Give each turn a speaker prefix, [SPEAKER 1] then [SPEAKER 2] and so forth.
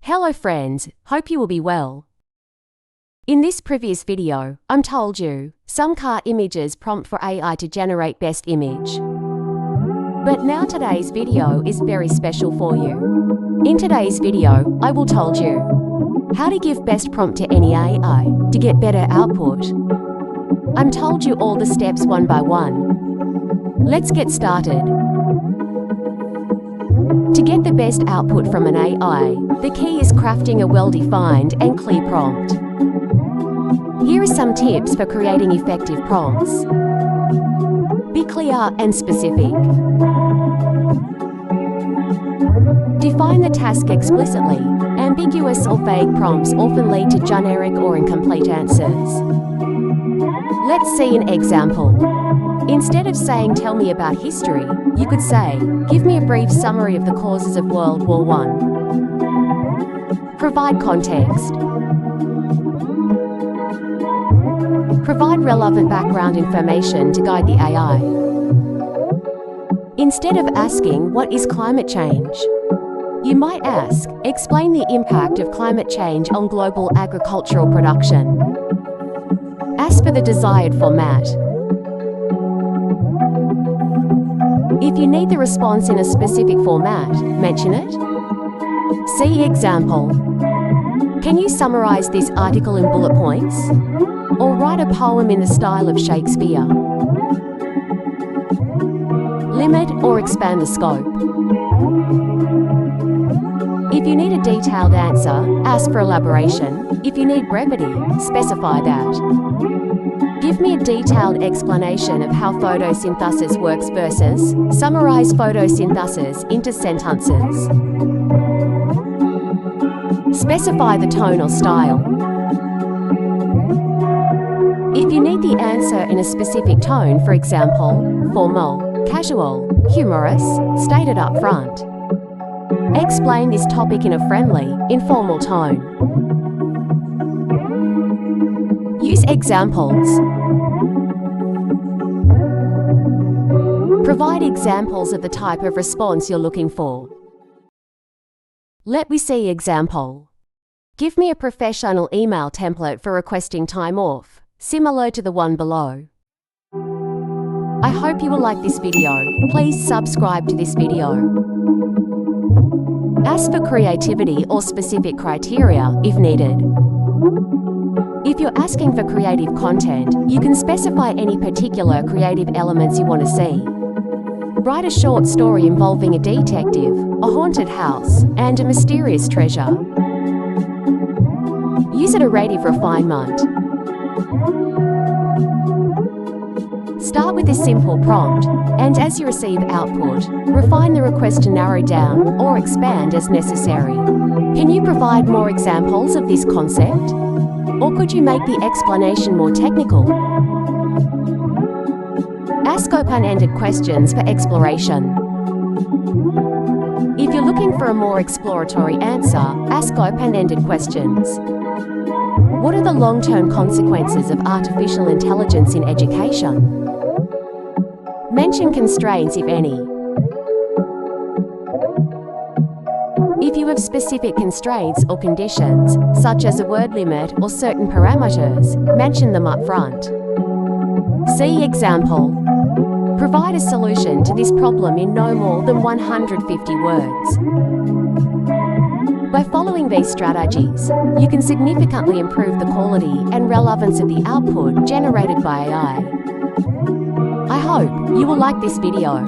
[SPEAKER 1] Hello friends, hope you will be well. In this previous video, I'm told you, some car images prompt for AI to generate best image. But now today's video is very special for you. In today's video, I will told you how to give best prompt to any AI to get better output. I'm told you all the steps one by one. Let's get started. To get the best output from an AI, the key is crafting a well-defined and clear prompt. Here are some tips for creating effective prompts. Be clear and specific. Define the task explicitly. Ambiguous or vague prompts often lead to generic or incomplete answers. Let's see an example. Instead of saying, "Tell me about history," you could say, "Give me a brief summary of the causes of World War I." Provide context. Provide relevant background information to guide the AI. Instead of asking, "What is climate change?" you might ask, "Explain the impact of climate change on global agricultural production." Ask for the desired format. If you need the response in a specific format, mention it. See example. Can you summarize this article in bullet points? Or write a poem in the style of Shakespeare? Limit or expand the scope. If you need a detailed answer, ask for elaboration. If you need brevity, specify that. Give me a detailed explanation of how photosynthesis works versus summarize photosynthesis into sentences. Specify the tone or style. If you need the answer in a specific tone, for example, formal, casual, humorous, state it up front. Explain this topic in a friendly, informal tone. Use examples. Provide examples of the type of response you're looking for. Let me see example. Give me a professional email template for requesting time off, similar to the one below. I hope you will like this video. Please subscribe to this video. Ask for creativity or specific criteria if needed. If you're asking for creative content, you can specify any particular creative elements you want to see. Write a short story involving a detective, a haunted house, and a mysterious treasure. Use a narrative refinement. Start with a simple prompt, and as you receive output, refine the request to narrow down or expand as necessary. Can you provide more examples of this concept? Or could you make the explanation more technical? Ask open-ended questions for exploration. If you're looking for a more exploratory answer, ask open-ended questions. What are the long-term consequences of artificial intelligence in education? Mention constraints, if any. If you have specific constraints or conditions, such as a word limit or certain parameters, mention them up front. See example. Provide a solution to this problem in no more than 150 words. By following these strategies, you can significantly improve the quality and relevance of the output generated by AI. I hope you will like this video.